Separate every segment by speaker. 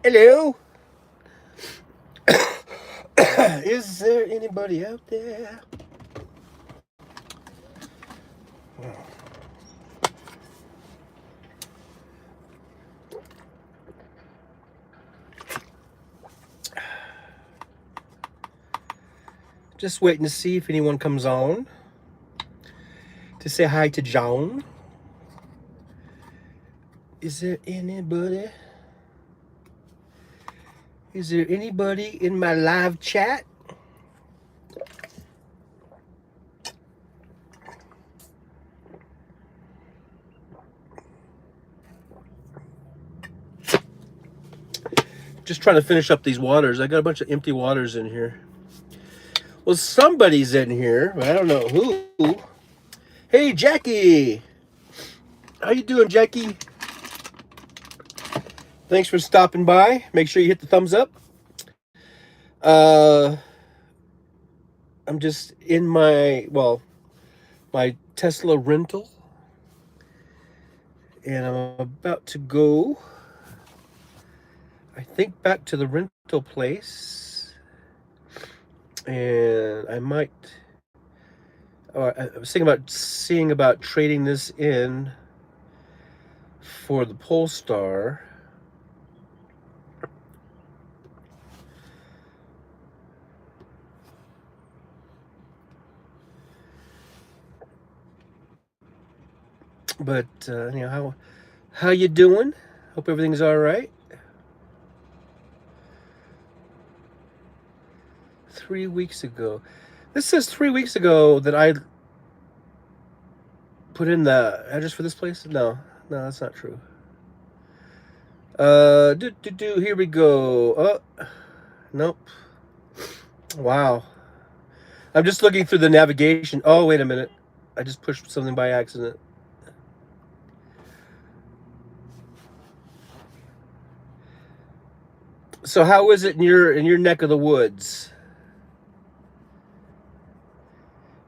Speaker 1: Hello? Is there anybody out there? Just waiting to see if anyone comes on to say hi to Joan. Is there anybody? Is there anybody in my live chat? Just trying to finish up these waters. I got a bunch of empty waters in here. Well, somebody's in here, but I don't know who. Hey, Jackie. How you doing, Jackie? Thanks for stopping by. Make sure you hit the thumbs up. Uh, I'm just in my Tesla rental, and I'm about to go, I think, back to the rental place, and I might. I was thinking about seeing about trading this in for the Polestar. But how you doing? Hope everything's all right. 3 weeks ago. This says 3 weeks ago that I put in the address for this place. No, that's not true. Here we go. Oh, nope. Wow. I'm just looking through the navigation. Oh, wait a minute. I just pushed something by accident. So how is it in your neck of the woods?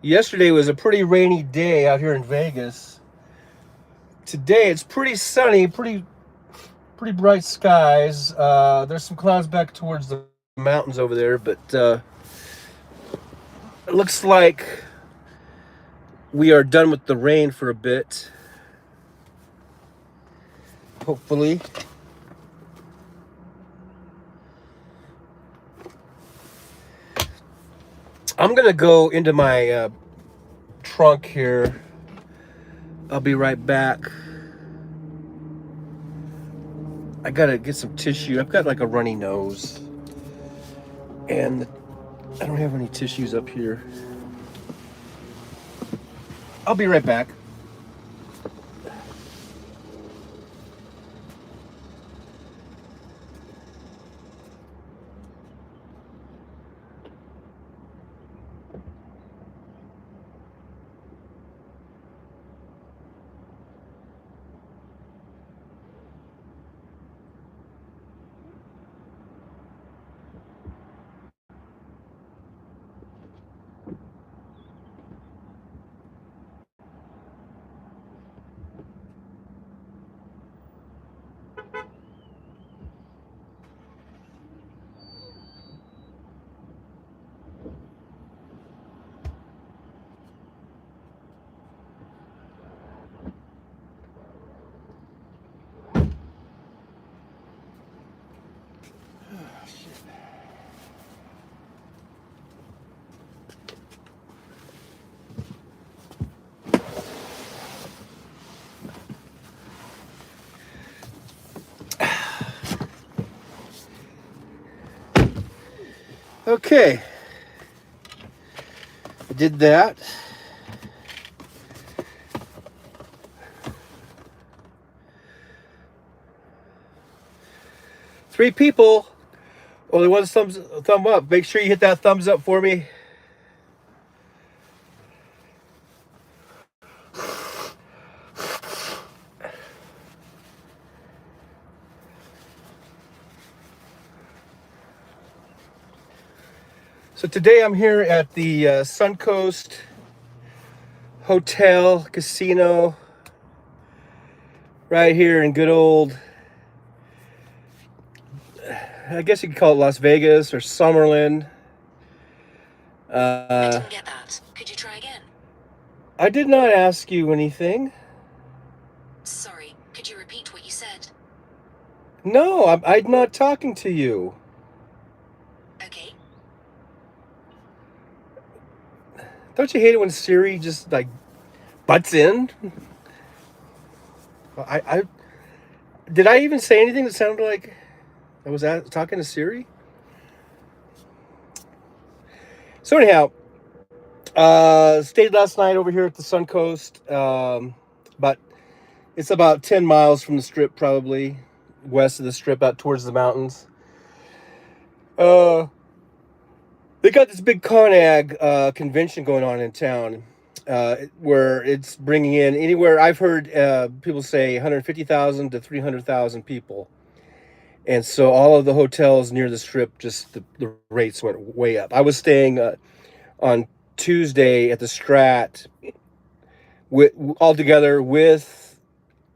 Speaker 1: Yesterday was a pretty rainy day out here in Vegas. Today it's pretty sunny, pretty bright skies. There's some clouds back towards the mountains over there, but it looks like we are done with the rain for a bit. Hopefully. I'm gonna go into my trunk here. I'll be right back. I gotta get some tissue. I've got like a runny nose, and I don't have any tissues up here. I'll be right back. Okay, I did that. Three people. Only one thumb up. Make sure you hit that thumbs up for me. So today I'm here at the Suncoast Hotel Casino, right here in good old I guess you could call it Las Vegas or Summerlin.
Speaker 2: I didn't get that. Could you try again?
Speaker 1: I did not ask you anything.
Speaker 2: Sorry, could you repeat what you said?
Speaker 1: No, I'm not talking to you.
Speaker 2: Okay.
Speaker 1: Don't you hate it when Siri just like butts in? I did I even say anything that sounded like I was talking to Siri? So anyhow, stayed last night over here at the Suncoast. But it's about 10 miles from the Strip, probably west of the Strip, out towards the mountains. They got this big ConAg convention going on in town, where it's bringing in anywhere. I've heard people say 150,000 to 300,000 people, and so all of the hotels near the Strip, just the rates went way up. I was staying on Tuesday at the Strat, with all together with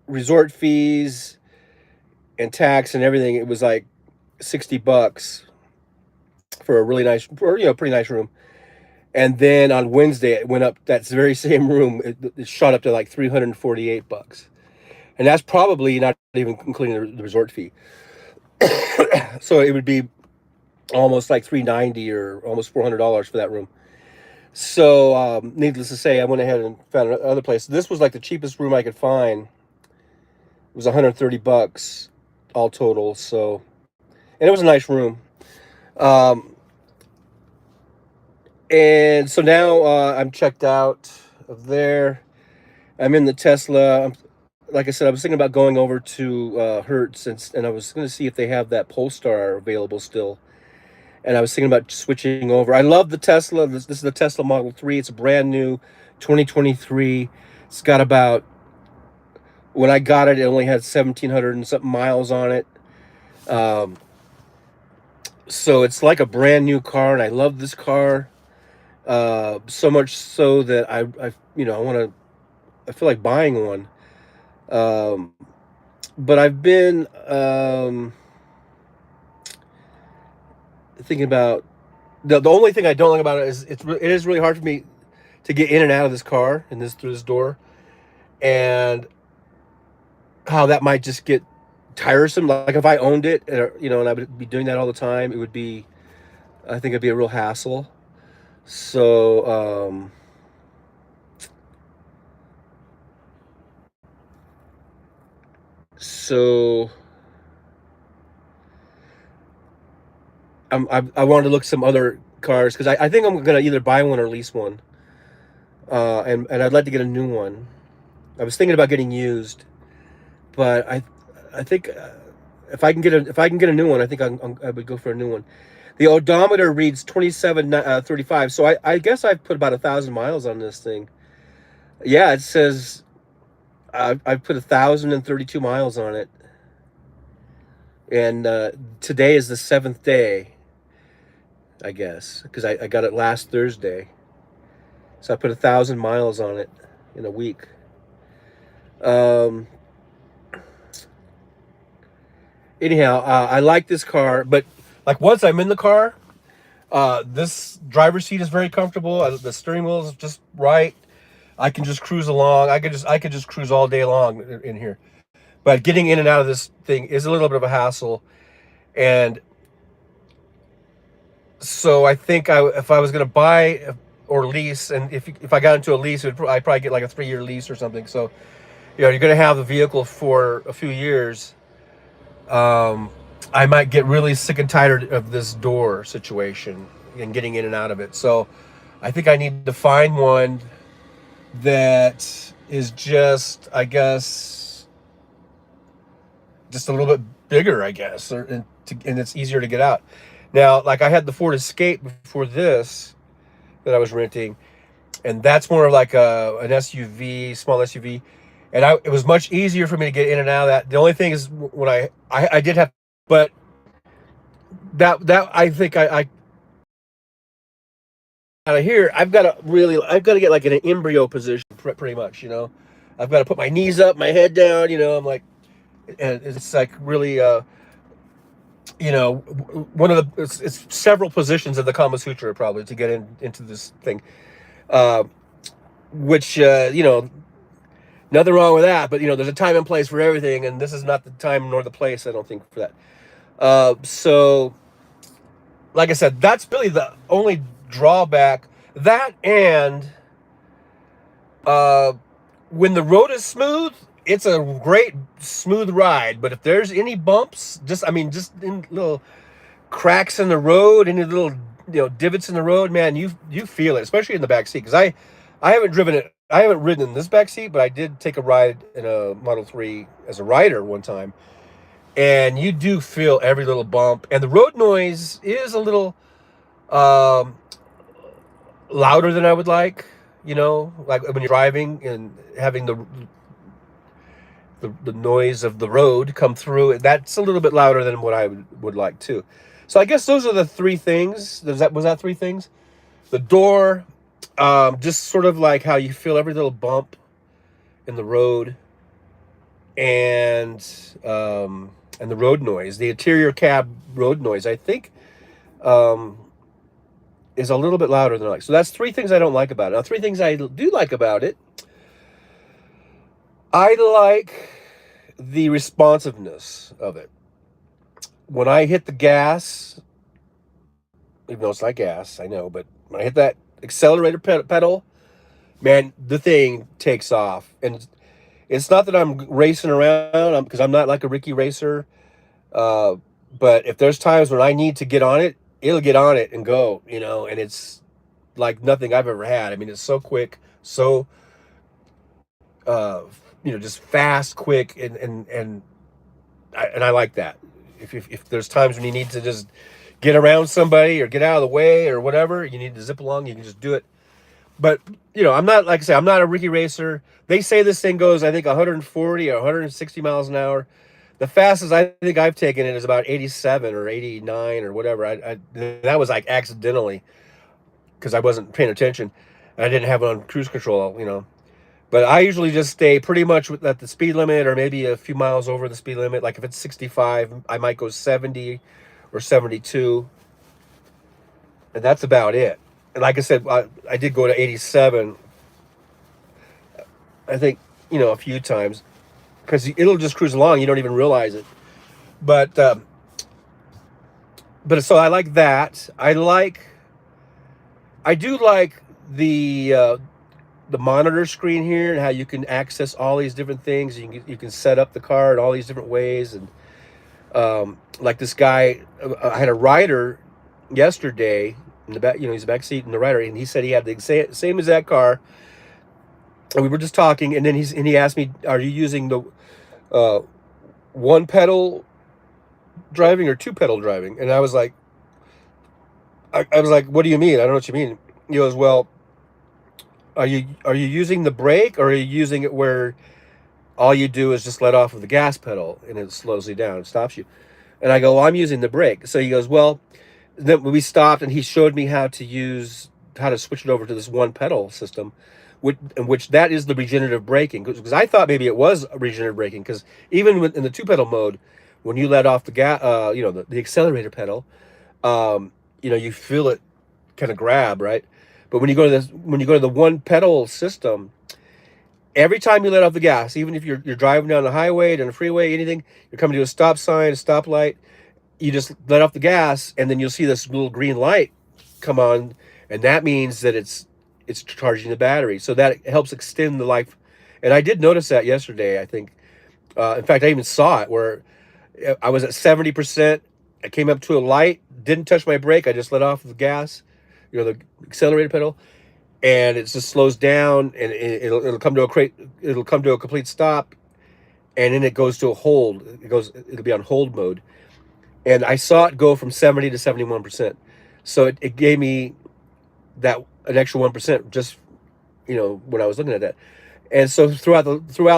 Speaker 1: resort fees and tax and everything. It was like $60 for a really nice, or pretty nice room. And then on Wednesday, it went up. That very same room, it shot up to like $348, and that's probably not even including the resort fee. So it would be almost like $390 or almost $400 for that room. So needless to say, I went ahead and found another place. This was like the cheapest room I could find. It was $130 all total. So, and it was a nice room. And so now I'm checked out of there. I'm in the Tesla. Like I said, I was thinking about going over to Hertz, and I was going to see if they have that Polestar available still. And I was thinking about switching over. I love the Tesla. This is the Tesla Model 3. It's a brand new 2023. It's got about, when I got it, it only had 1,700 and something miles on it. So it's like a brand new car, and I love this car. So much so that I I feel like buying one. But I've been thinking about the only thing I don't like about it is it is really hard for me to get in and out of this car and through this door, and how that might just get tiresome. Like if I owned it, and I would be doing that all the time, it would be, I think it'd be a real hassle. So so I wanted to look some other cars because I think I'm gonna either buy one or lease one, and I'd like to get a new one. I was thinking about getting used, but I think if I can get a new one, I think I would go for a new one. The odometer reads 2735, so I guess I've put about 1,000 miles on this thing. Yeah, it says I've put 1,032 miles on it, and today is the 7th day, I guess, because I got it last Thursday. So I put 1,000 miles on it in a week. Anyhow, I like this car, but like once I'm in the car, this driver's seat is very comfortable. The steering wheel is just right. I can just cruise along. I could just cruise all day long in here. But getting in and out of this thing is a little bit of a hassle, and so I think if I was going to buy or lease, and if I got into a lease, I'd probably get like a 3-year lease or something. So you're going to have the vehicle for a few years. I might get really sick and tired of this door situation and getting in and out of it. So I think I need to find one that is just, I guess, just a little bit bigger, I guess, and it's easier to get out. Now, like I had the Ford Escape before this that I was renting, and that's more of like an SUV, small SUV, and it was much easier for me to get in and out of that. The only thing is when I did have, but that I think I out of here, I've got to get like in an embryo position, pretty much. I've got to put my knees up, my head down. I'm like, and it's like really you know, one of the it's several positions of the Kama Sutra probably to get into this thing, uh, which you know, nothing wrong with that. But you know, there's a time and place for everything, and this is not the time nor the place, I don't think, for that. So, like I said, that's really the only drawback. That and when the road is smooth, it's a great smooth ride. But if there's any bumps, just in little cracks in the road, any little divots in the road, man, you feel it, especially in the back seat. Because I haven't driven it. I haven't ridden in this back seat, but I did take a ride in a Model 3 as a rider one time, and you do feel every little bump. And the road noise is a little louder than I would like. You know, like when you're driving and having the noise of the road come through, that's a little bit louder than what I would like too. So I guess those are the three things. Was that three things? The door, just sort of like how you feel every little bump in the road, and the road noise, the interior cab road noise, I think, is a little bit louder than I like. So that's three things I don't like about it. Now, three things I do like about it. I like the responsiveness of it. When I hit the gas, even though it's not gas, I know, but when I hit that accelerator pedal, man, the thing takes off. And it's not that I'm racing around, because I'm not like a Ricky racer. But if there's times when I need to get on it, it'll get on it and go, and it's like nothing I've ever had. I mean, it's so quick, so just fast, quick, and I like that. If there's times when you need to just get around somebody or get out of the way or whatever, you need to zip along, you can just do it. But I'm not, like I say, I'm not a Ricky racer. They say this thing goes, I think, 140 or 160 miles an hour. The fastest I think I've taken it is about 87 or 89 or whatever. That was like accidentally, because I wasn't paying attention. I didn't have it on cruise control, But I usually just stay pretty much at the speed limit, or maybe a few miles over the speed limit. Like if it's 65, I might go 70 or 72. And that's about it. And like I said, I did go to 87, I think, a few times. Because it'll just cruise along, you don't even realize it. But so I like that. I do like the monitor screen here, and how you can access all these different things. You can set up the car in all these different ways. And like this guy, I had a rider yesterday in the back. He's a back seat in the rider, and he said he had the same exact car. And we were just talking, and then he asked me, "Are you using the one pedal driving or two pedal driving?" And I was like, "What do you mean? I don't know what you mean." He goes, "Well, are you using the brake, or are you using it where all you do is just let off of the gas pedal and it slows you down, stops you?" And I go, "Well, I'm using the brake." So he goes, "Well," then we stopped, and he showed me how to switch it over to this one pedal system, which that is the regenerative braking. Because I thought maybe it was regenerative braking, because even in the two pedal mode, when you let off the gas, the accelerator pedal, you feel it kind of grab, right? But when you go to the one pedal system, every time you let off the gas, even if you're driving down the highway, down the freeway, anything, you're coming to a stop sign, a stoplight, you just let off the gas, and then you'll see this little green light come on, and that means that it's charging the battery. So that helps extend the life. And I did notice that yesterday, I think. In fact, I even saw it where I was at 70%. I came up to a light, didn't touch my brake. I just let off the gas, the accelerator pedal, and it just slows down, and it'll come to a complete stop, and then it goes to a hold. It'll be on hold mode. And I saw it go from 70 to 71%. So it gave me an extra 1% just when I was looking at that. And so throughout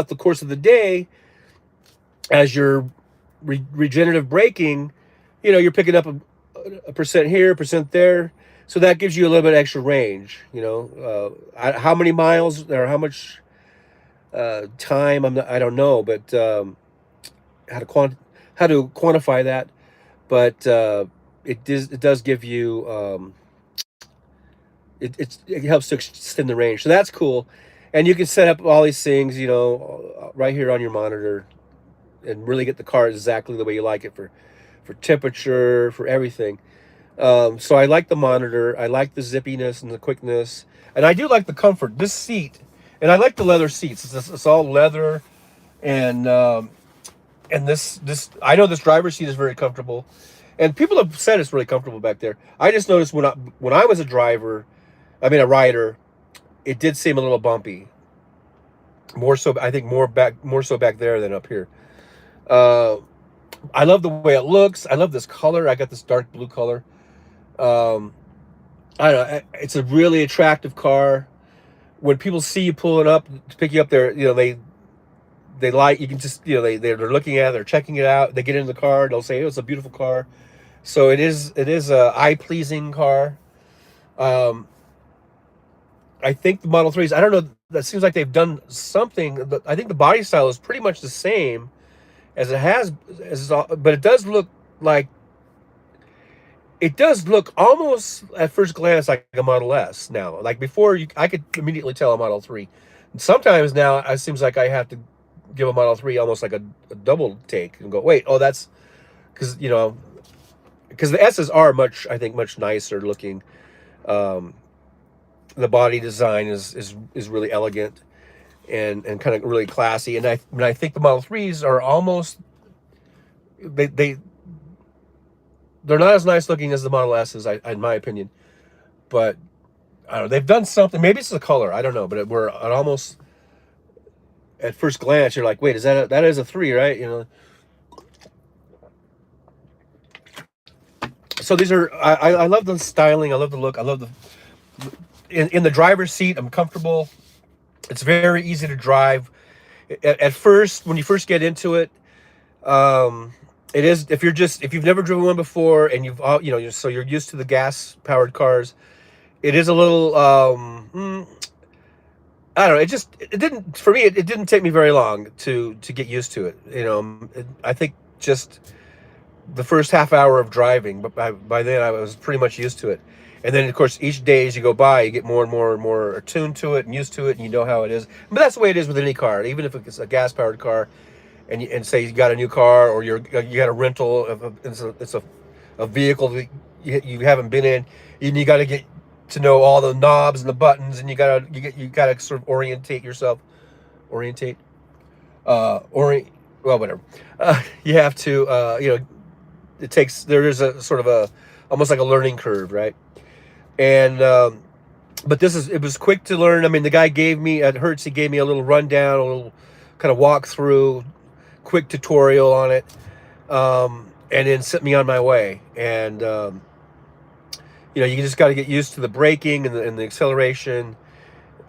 Speaker 1: the course of the day, as you're regenerative braking, you're picking up a percent here, a percent there. So that gives you a little bit extra range. How many miles or how much time, I don't know, but how to quantify that. but it does give you it helps to extend the range, so that's cool. And you can set up all these things, right here on your monitor, and really get the car exactly the way you like it for temperature, for everything. So I like the monitor. I like the zippiness and the quickness, and I do like the comfort. This seat, and I like the leather seats. It's all leather, and this I know this driver's seat is very comfortable, and people have said it's really comfortable back there. I just noticed when I was a driver, I mean a rider, it did seem a little bumpy. More so, I think more so back there than up here. Uh, I love the way it looks. I love this color. I got this dark blue color. Um, I don't know. It's a really attractive car. When people see you pulling up to pick you up there, they like, you can just, they're looking at it, they're checking it out. They get into the car, they'll say, "Oh, it's a beautiful car." So it is a eye pleasing car. Um, I think the Model 3s, I don't know, that seems like they've done something. I think the body style is pretty much the same as it has, but it does look almost at first glance like a Model S now. Like before, I could immediately tell a Model 3. Sometimes now it seems like I have to give a Model 3 almost like a double take and go, wait, oh, that's because the S's are I think much nicer looking. Um, the body design is really elegant and kind of really classy. And I think the Model 3s are almost they're not as nice looking as the Model S's, in my opinion. But I don't know, they've done something. Maybe it's the color. I don't know, but we're almost at first glance, you're like, wait, that is a 3, right? So these are I love the styling. I love the look. I love in the driver's seat. I'm comfortable. It's very easy to drive. At first, when you first get into it, it is, if you've never driven one before and so you're used to the gas powered cars, it is a little I don't know. It didn't, for me. It didn't take me very long to get used to it. I think just the first half hour of driving, but by then I was pretty much used to it. And then of course each day as you go by, you get more and more and more attuned to it and used to it, and you know how it is. But that's the way it is with any car, even if it's a gas powered car, and say you got a new car, or you got a rental it's a vehicle that you haven't been in, and you got to get to know all the knobs and the buttons, and you gotta sort of orientate well, whatever. You have to there is a sort of a almost like a learning curve, right? And but it was quick to learn. I mean, the guy gave me at Hertz, he gave me a little rundown, a little kind of walk through, quick tutorial on it, and then sent me on my way. And you just got to get used to the braking and the acceleration,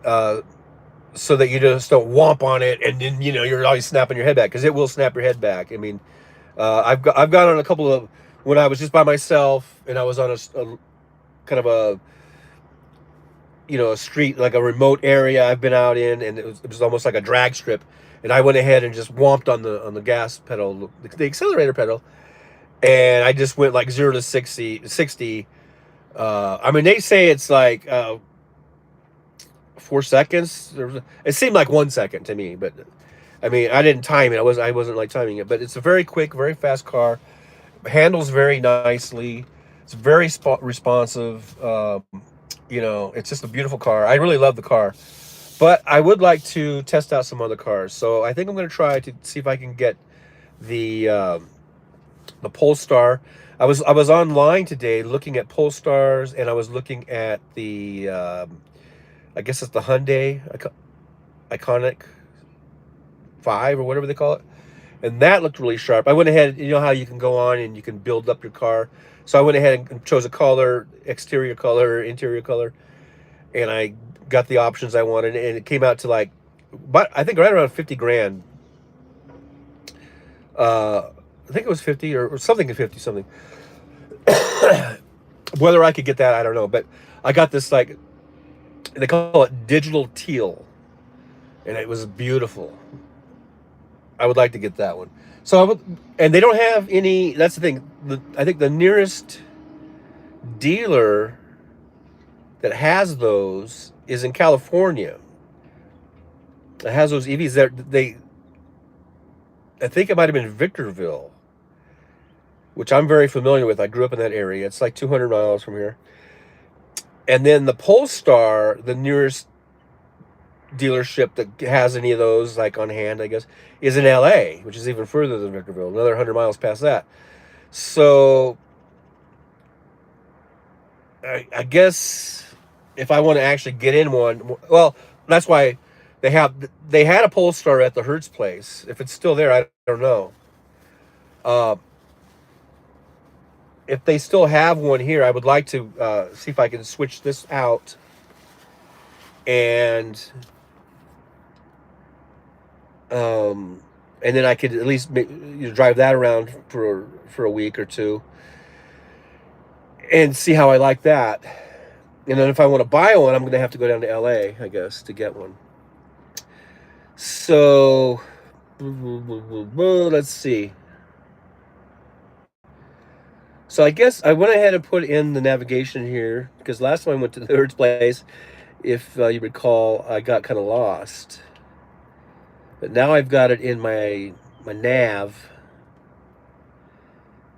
Speaker 1: so that you just don't whomp on it, and then you're always snapping your head back, because it will snap your head back. I mean, I've gone on a couple of, when I was just by myself and I was on a kind of a street, like a remote area I've been out in, and it was almost like a drag strip, and I went ahead and just whomped on the gas pedal, the accelerator pedal, and I just went like 0 to 60. I mean, they say it's like 4 seconds. It seemed like 1 second to me, but I mean, I didn't time it. I wasn't like timing it, but it's a very quick, very fast car. Handles very nicely. It's very responsive. It's just a beautiful car. I really love the car, but I would like to test out some other cars. So I think I'm going to try to see if I can get the Polestar. I was online today looking at Polestars, and I was looking at the I guess it's the Hyundai Iconic 5 or whatever they call it, and that looked really sharp. I went ahead, you know how you can go on and you can build up your car. So I went ahead and chose a color, exterior color, interior color, and I got the options I wanted, and it came out to but I think right around 50 grand. I think it was 50 or something, 50 something. Whether I could get that, I don't know, but I got this, they call it digital teal, and it was beautiful. I would like to get that one. So I would, and they don't have any. That's the thing. I think the nearest dealer that has those is in California. It has those EVs. I think it might have been Victorville, which I'm very familiar with. I grew up in that area. It's like 200 miles from here. And then the Polestar, the nearest dealership that has any of those like on hand, I guess, is in LA, which is even further than Victorville, another 100 miles past that. So I guess if I want to actually get in one, well, that's why they had a Polestar at the Hertz place. If it's still there, I don't know. If they still have one here, I would like to see if I can switch this out and then I could at least drive that around for a week or two and see how I like that. And then if I want to buy one, I'm going to have to go down to LA, I guess, to get one. So let's see. So I guess I went ahead and put in the navigation here because last time I went to the Hertz place, if you recall, I got kind of lost. But now I've got it in my nav.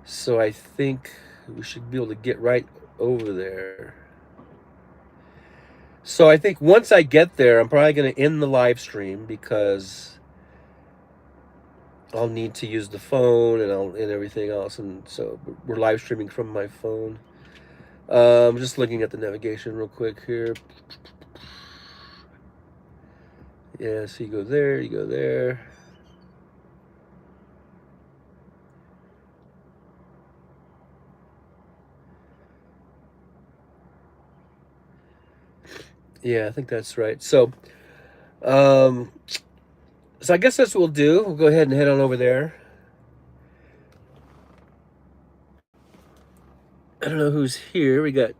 Speaker 1: So I think we should be able to get right over there. So I think once I get there, I'm probably going to end the live stream because I'll need to use the phone and everything else. And so we're live streaming from my phone. I'm just looking at the navigation real quick here. Yeah, so you go there, you go there. Yeah, I think that's right. So I guess that's what we'll do. We'll go ahead and head on over there. I don't know who's here. We got.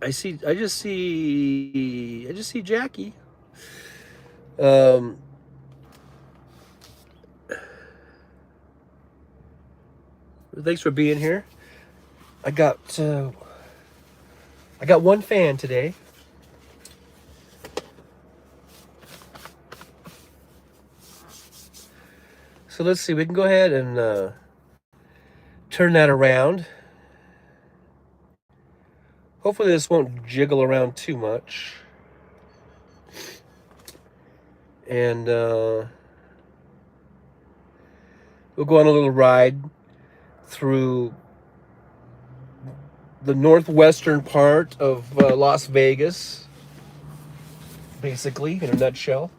Speaker 1: I just see Jackie. Thanks for being here. I got one fan today. So let's see. We can go ahead and turn that around. Hopefully this won't jiggle around too much. And we'll go on a little ride through the northwestern part of Las Vegas, basically, in a nutshell.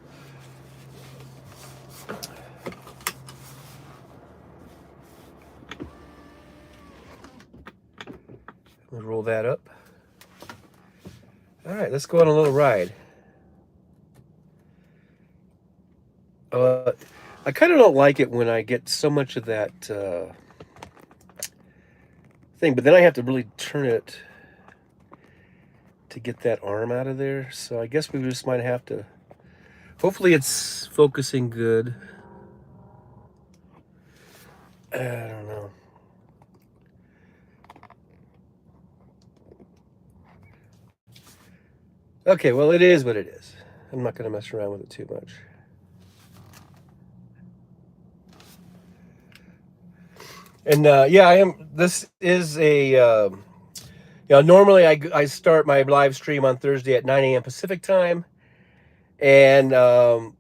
Speaker 1: We'll roll that up. All right, let's go on a little ride. I kind of don't like it when I get so much of that thing, but then I have to really turn it to get that arm out of there. So I guess we just might have to. Hopefully it's focusing good. I don't know. Okay, well, it is what it is. I'm not going to mess around with it too much. And yeah, I am. This is a. Normally I start my live stream on Thursday at 9 a.m. Pacific time, and I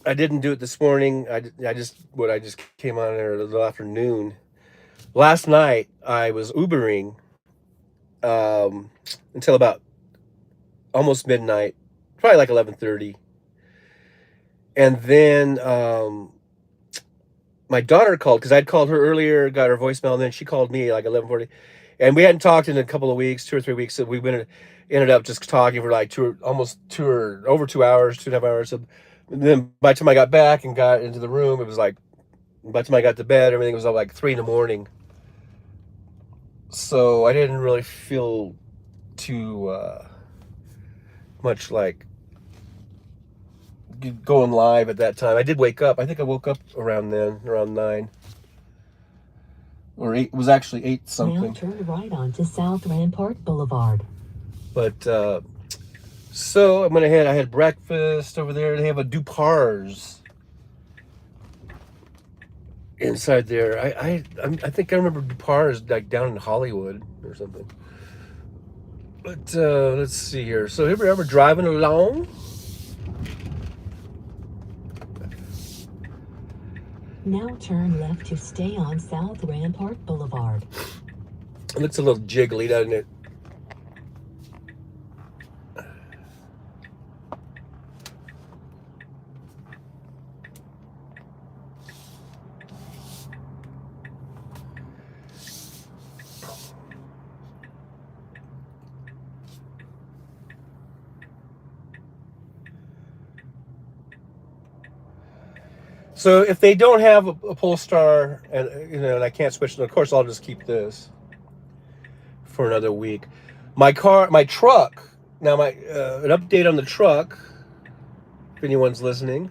Speaker 1: didn't do it this morning. I just came on there a little afternoon. Last night I was Ubering until about almost midnight, probably like 11:30, and then my daughter called because I'd called her earlier, got her voicemail, and then she called me like 11:40, and we hadn't talked in a couple of weeks, 2 or 3 weeks. So we ended up just talking for like over 2 hours, 2.5 hours. So then by the time I got back and got into the room, it was like by the time I got to bed, everything was like 3 a.m. So I didn't really feel too much like going live at that time. I did wake up. I think I woke up around then, around 9. Or 8. It was actually 8
Speaker 3: Now
Speaker 1: something.
Speaker 3: turn right onto South Rampart Boulevard.
Speaker 1: But, so I went ahead. I had breakfast over there. They have a Dupar's inside there. I think I remember Dupar's like down in Hollywood or something. But let's see here. So here we are. We're driving along.
Speaker 3: Now turn left to stay on South Rampart Boulevard.
Speaker 1: It looks a little jiggly, doesn't it? So if they don't have a Polestar, and and I can't switch, of course I'll just keep this for another week. My truck. Now an update on the truck. If anyone's listening,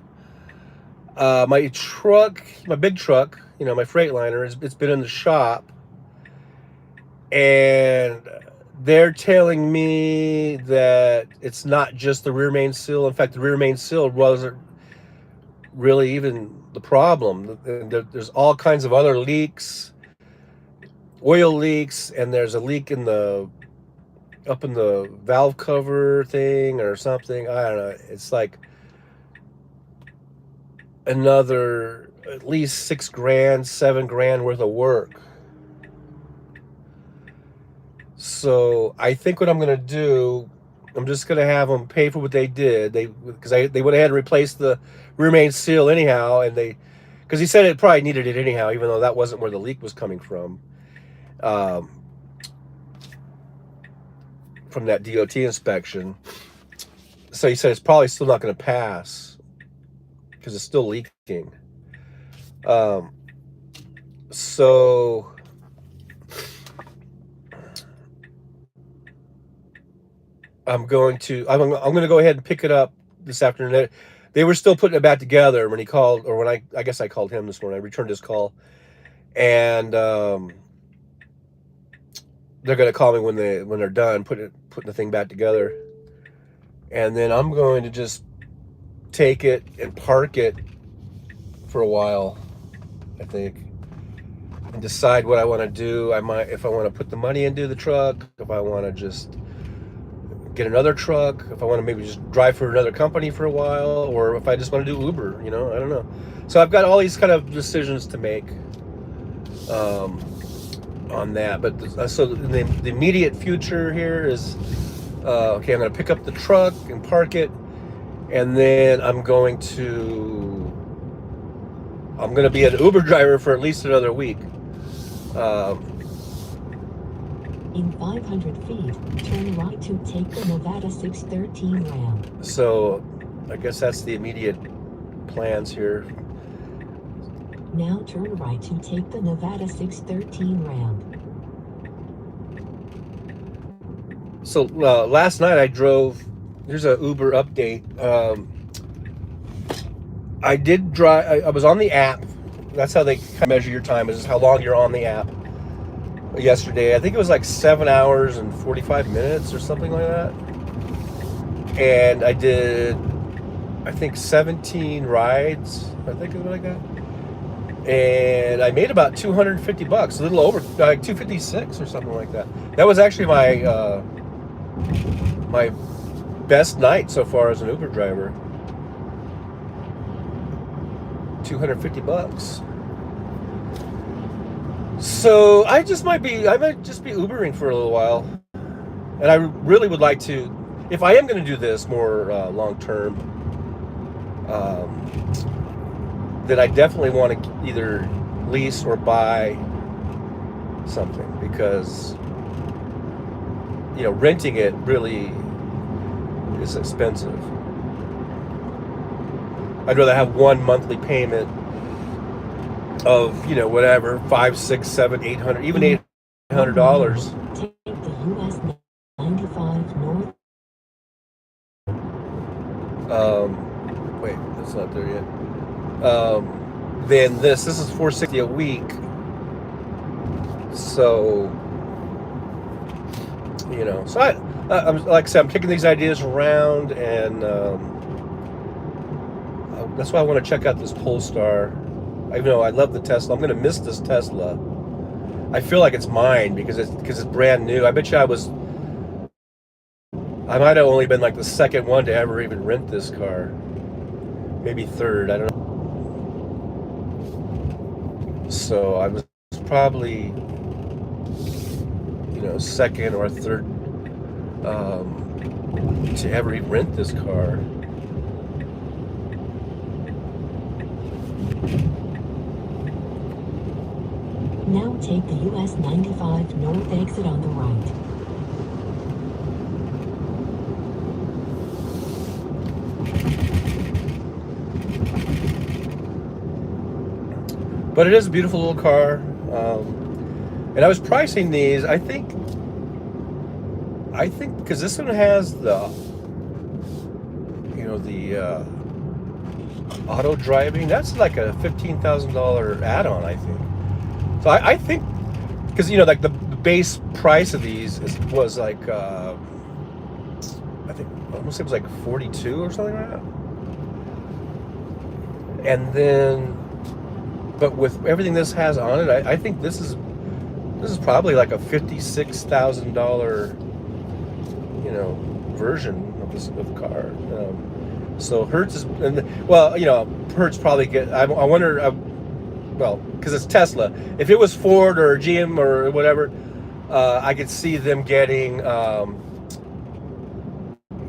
Speaker 1: my big truck, my Freightliner, it's been in the shop, and they're telling me that it's not just the rear main seal. In fact, the rear main seal wasn't really even the problem. There's all kinds of other leaks, oil leaks, and there's a leak up in the valve cover thing or something. I don't know. It's like another at least $6,000, $7,000 worth of work. So I think what I'm gonna do, I'm just gonna have them pay for what they did. Because they would have had to replace the rear main seal anyhow, and because he said it probably needed it anyhow, even though that wasn't where the leak was coming from that DOT inspection. So he said it's probably still not going to pass because it's still leaking. So I'm going to go ahead and pick it up this afternoon. They were still putting it back together when he called, or when I guess I called him this morning. I returned his call, and they're gonna call me when they're done putting the thing back together, and then I'm going to just take it and park it for a while, I think, and decide what I want to do. If I want to put the money into the truck, if I want to just get another truck, if I want to maybe just drive for another company for a while, or if I just want to do Uber, I don't know. So I've got all these kind of decisions to make on that. But so the immediate future here is, okay, I'm going to pick up the truck and park it, and then I'm going to be an Uber driver for at least another week.
Speaker 3: In 500 feet, turn right to take the Nevada 613 ramp.
Speaker 1: So I guess that's the immediate plans here.
Speaker 3: Now turn right to take the Nevada 613 ramp.
Speaker 1: So last night I drove. Here's a Uber update. I did drive. I was on the app. That's how they measure your time, is how long you're on the app. Yesterday, I think it was like 7 hours and 45 minutes or something like that. And I did, I think 17 rides, I think is what I got. And I made about $250, a little over, like 256 or something like that. That was actually my my best night so far as an Uber driver. $250. So I might just be Ubering for a little while, and I really would like to, if I am going to do this more long term, then I definitely want to either lease or buy something, because renting it really is expensive. I'd rather have one monthly payment of whatever, $500, $600, $700, $800, even $800.
Speaker 3: Take the US 95 north.
Speaker 1: Wait, it's not there yet. Then this is $460 a week. So, you know, so I'm like I said, I'm kicking these ideas around, and that's why I want to check out this Polestar. I know I love the Tesla. I'm going to miss this Tesla. I feel like it's mine because it's brand new. I bet you I might have only been like the second one to ever even rent this car. Maybe third, I don't know. So I was probably, you know, second or third to ever even rent this car.
Speaker 3: Now take the US 95 North exit on the right.
Speaker 1: But it is a beautiful little car. And I was pricing these, I think because this one has the, you know, the auto driving, that's like a $15,000 add-on, I think. So I think, because, you know, like the base price of these was like, I think, I want to say it was like 42 or something like that. And then, but with everything this has on it, I think this is probably like a $56,000, you know, version of the car. So Hertz is, well, you know, Hertz probably get. I wonder. Well, because it's Tesla. If it was Ford or GM or whatever, I could see them getting,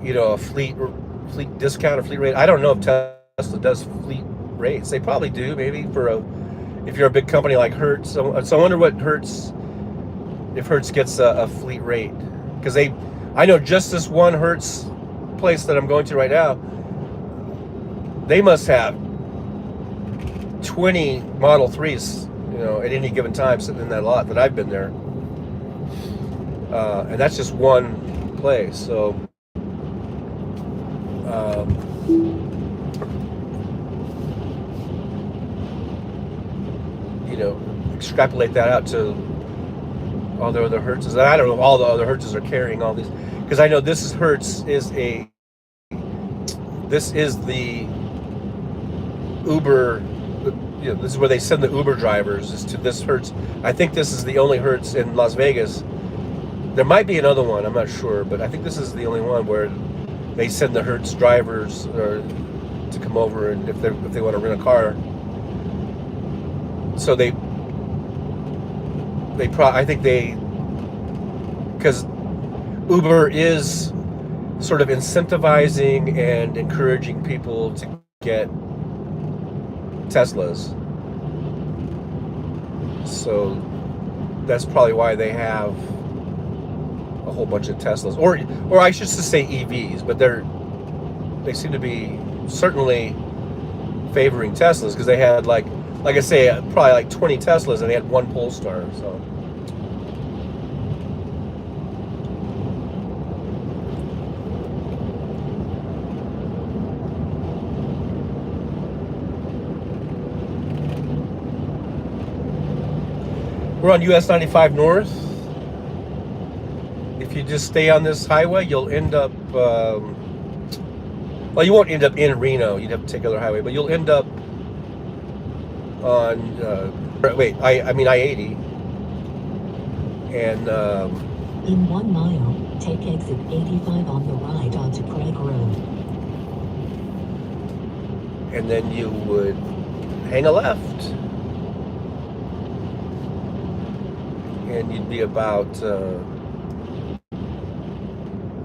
Speaker 1: you know, a fleet discount or fleet rate. I don't know if Tesla does fleet rates. They probably do, maybe if you're a big company like Hertz. So I wonder what if Hertz gets a fleet rate, because I know just this one Hertz place that I'm going to right now, they must have 20 Model 3s, you know, at any given time sitting in that lot that I've been there. And that's just one place. So, you know, extrapolate that out to all the other Hertzes. I don't know if all the other Hertzes are carrying all these, because I know this is the Uber. You know, this is where they send the Uber drivers, is to this Hertz. I think this is the only Hertz in Las Vegas. There might be another one, I'm not sure, but I think this is the only one where they send the Hertz drivers to come over, and if they want to rent a car. So because Uber is sort of incentivizing and encouraging people to get Teslas. So that's probably why they have a whole bunch of Teslas, or I should just say EVs, but they seem to be certainly favoring Teslas, because they had like I say, probably like 20 Teslas, and they had one Polestar. So we're on US 95 North. If you just stay on this highway, you'll end up, well, you won't end up in Reno. You'd have to take another highway, but you'll end up on, I mean I-80. And,
Speaker 3: in 1 mile, take exit 85 on the right onto Craig Road.
Speaker 1: And then you would hang a left. And you'd be about, I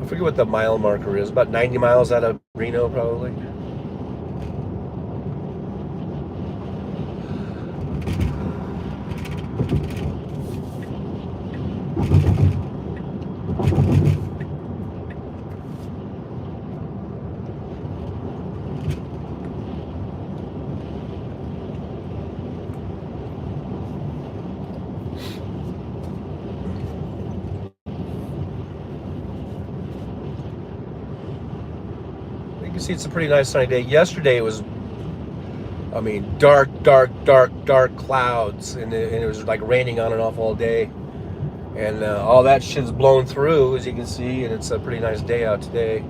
Speaker 1: forget what the mile marker is, about 90 miles out of Reno, probably. You can see it's a pretty nice sunny day. Yesterday it was I mean, dark, dark, dark, dark clouds, and it was like raining on and off all day. And all that shit's blown through, as you can see, and it's a pretty nice day out today.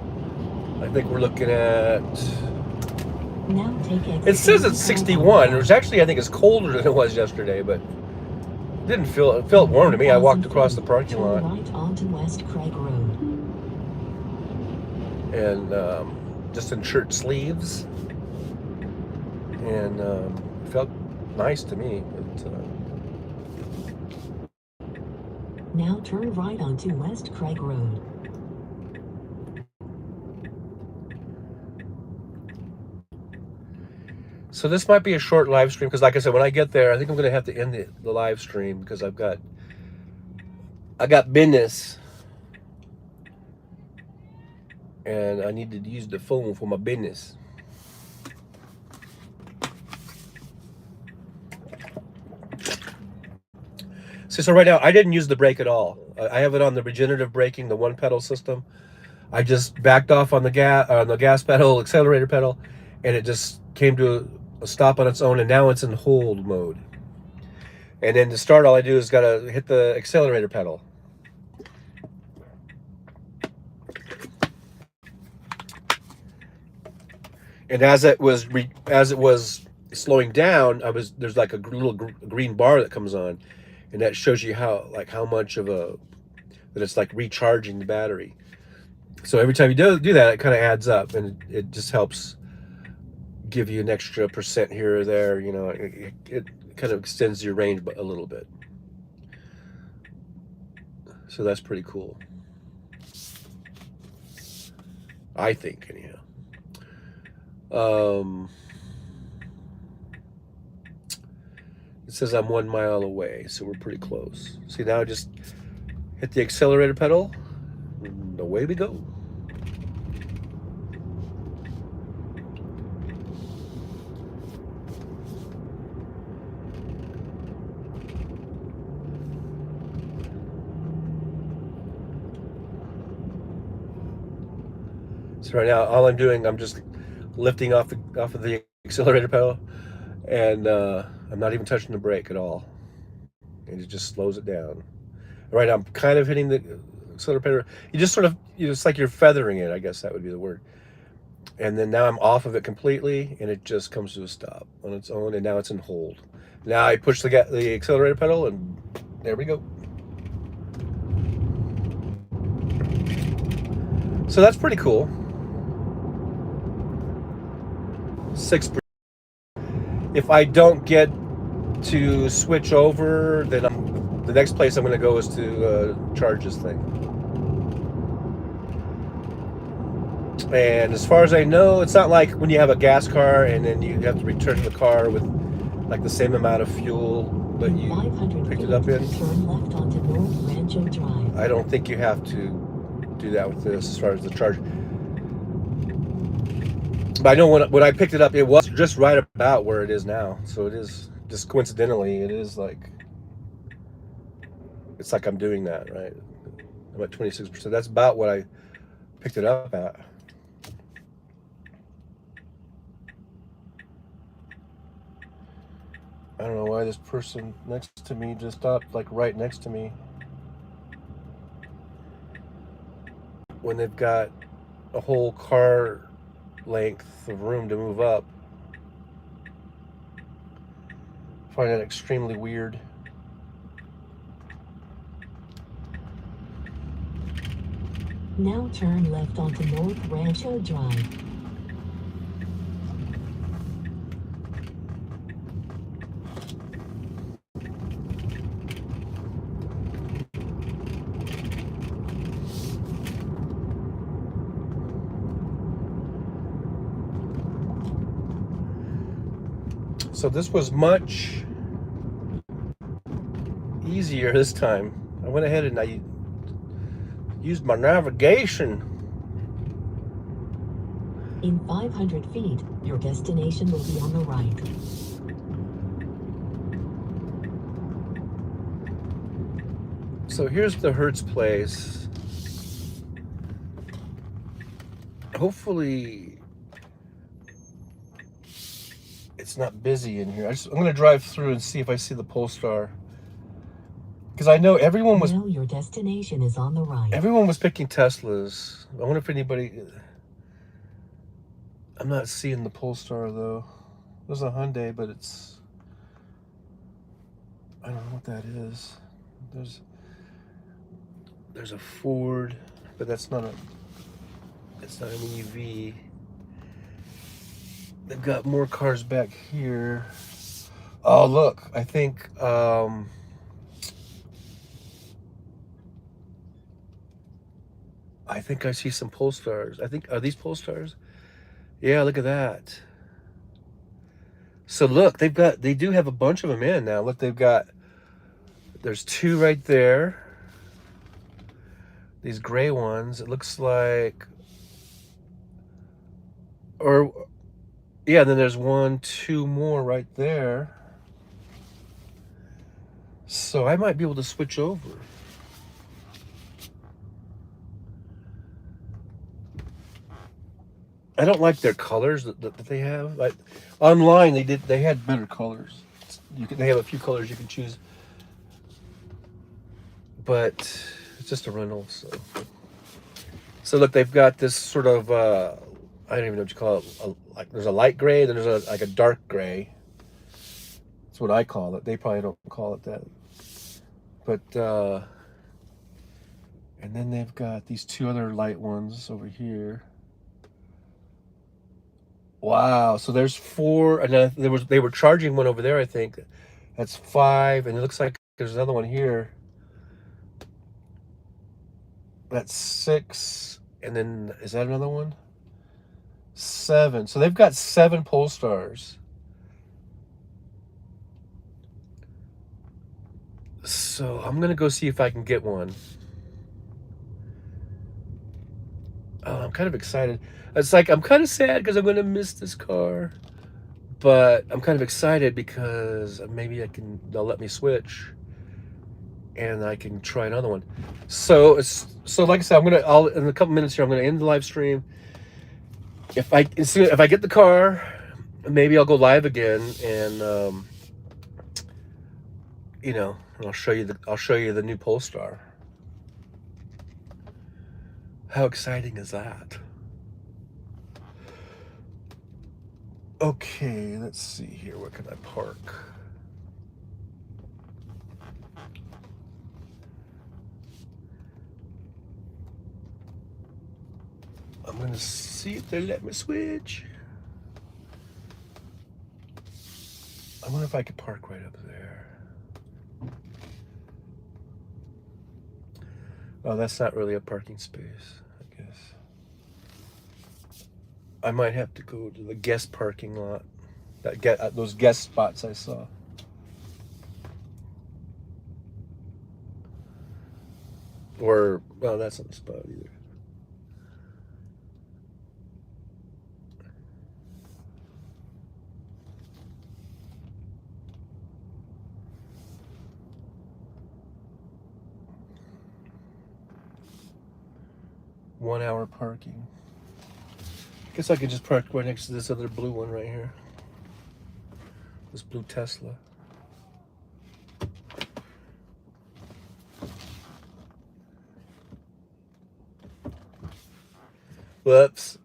Speaker 1: I think we're looking at...
Speaker 3: Now take exit.
Speaker 1: It says it's 61, which actually I think is colder than it was yesterday, but it didn't feel... It felt warm to me. I walked across the parking lot.
Speaker 3: Turn right onto West Craig Road.
Speaker 1: And just in shirt sleeves. And it felt nice to me. But,
Speaker 3: Now turn right onto West Craig Road.
Speaker 1: so this might be a short live stream because, like I said, when I get there, I think I'm going to have to end the live stream because I got business, and I need to use the phone for my business. So right now I didn't use the brake at all. I have it on the regenerative braking, the one pedal system. I just backed off on the gas pedal, accelerator pedal, and it just came to a stop on its own, and now it's in hold mode. And then to start, all I do is gotta hit the accelerator pedal. And as it was slowing down, there's like a little green bar that comes on, and that shows you how much of that it's like recharging the battery. So every time you do that, it kind of adds up, and it just helps give you an extra % here or there. You know, it kind of extends your range a little bit. So that's pretty cool, I think, anyhow. It says I'm 1 mile away, so we're pretty close. See, now I just hit the accelerator pedal, and away we go. So right now, all I'm doing, I'm just lifting off of the accelerator pedal, and I'm not even touching the brake at all, and it just slows it down. Right now I'm kind of hitting the accelerator pedal. You just sort of, it's like you're feathering it, I guess that would be the word. And then now I'm off of it completely, and it just comes to a stop on its own, and now it's in hold. Now I push the accelerator pedal, and there we go. So that's pretty cool. 6%. If I don't get to switch over, then the next place I'm going to go is to charge this thing. And as far as I know, it's not like when you have a gas car and then you have to return the car with like the same amount of fuel that you picked it up in.
Speaker 3: Turn left onto North Rancho Drive.
Speaker 1: I don't think you have to do that with this as far as the charge. But I know when I picked it up, it was just right about where it is now. So it is just coincidentally, it is like, it's like I'm doing that, right? I'm at 26%. That's about what I picked it up at. I don't know why this person next to me just stopped like right next to me when they've got a whole car length of room to move up. I find that extremely weird.
Speaker 3: Now turn left onto North Rancho Drive.
Speaker 1: So this was much easier this time. I went ahead and I used my navigation.
Speaker 3: In 500 feet, your destination will be on the right.
Speaker 1: So here's the Hertz place. Hopefully it's it's not busy in here. I'm gonna drive through and see if I see the Polestar, because I know everyone was
Speaker 3: Now your destination is on the right.
Speaker 1: picking Teslas. I wonder if anybody. I'm not seeing the Polestar though. There's a Hyundai, but it's, I don't know what that is. There's a Ford, but it's not an EV. They've got more cars back here. Oh, look, I think I see some Polestars. Are these Polestars? Yeah, look at that. So look, they do have a bunch of them in now. Look, there's two right there. These gray ones, it looks like, yeah, then there's two more right there. So I might be able to switch over. I don't like their colors that they have. Like online, they had better colors. They have a few colors you can choose, but it's just a rental. So look, they've got this sort of I don't even know what you call it. Like there's a light gray, then there's like a dark gray. That's what I call it. They probably don't call it that. But and then they've got these two other light ones over here. Wow, so there's 4, and they were charging one over there, I think. That's 5, and it looks like there's another one here. That's 6, and then is that another one? 7. So they've got 7 Polestars. So I'm gonna go see if I can get one. Oh, I'm kind of excited. It's like I'm kind of sad because I'm gonna miss this car, but I'm kind of excited because maybe they'll let me switch, and I can try another one. So like I said, I'll in a couple minutes here. I'm gonna end the live stream. If I get the car, maybe I'll go live again, and I'll show you the new Polestar. How exciting is that? Okay, let's see here. Where can I park? I'm gonna see if they let me switch. I wonder if I could park right up there. Oh, that's not really a parking space, I guess. I might have to go to the guest parking lot. Those guest spots I saw. Or, well, that's not the spot either. One hour parking. Guess I could just park right next to this other blue one right here. This blue Tesla. Whoops.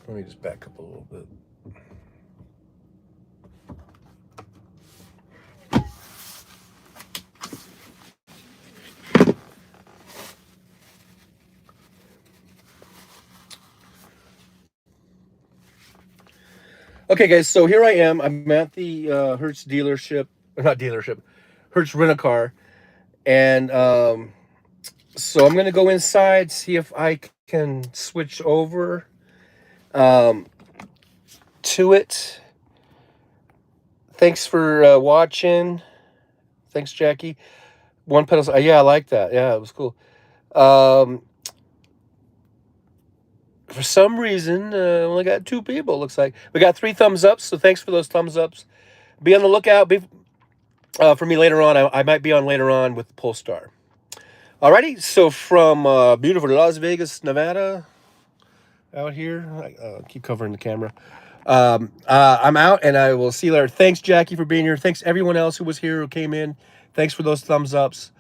Speaker 1: Let me just back up a little bit. Okay, guys, so here I am. I'm at the Hertz dealership, or not dealership, Hertz Rent-A-Car, and so I'm gonna go inside, see if I can switch over to it. Thanks for watching. Thanks, Jackie. One pedal. Yeah, I like that. Yeah, it was cool. For some reason, only got 2 people, looks like. We got 3 thumbs up, so thanks for those thumbs ups. Be on the lookout for me later on. I might be on later on with Polestar. Alrighty, so from beautiful Las Vegas, Nevada, out here. Keep covering the camera. I'm out, and I will see you later. Thanks, Jackie, for being here. Thanks everyone else who was here, who came in. Thanks for those thumbs ups.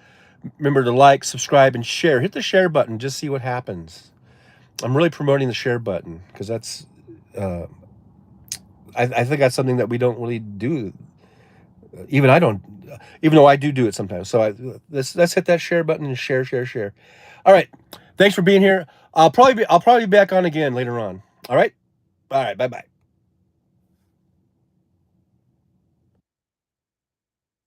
Speaker 1: Remember to like, subscribe, and share. Hit the share button. Just see what happens. I'm really promoting the share button because that's I think that's something that we don't really do. Even I don't, even though I do it sometimes. So let's hit that share button and share. All right, thanks for being here. I'll probably be back on again later on. All right, bye bye.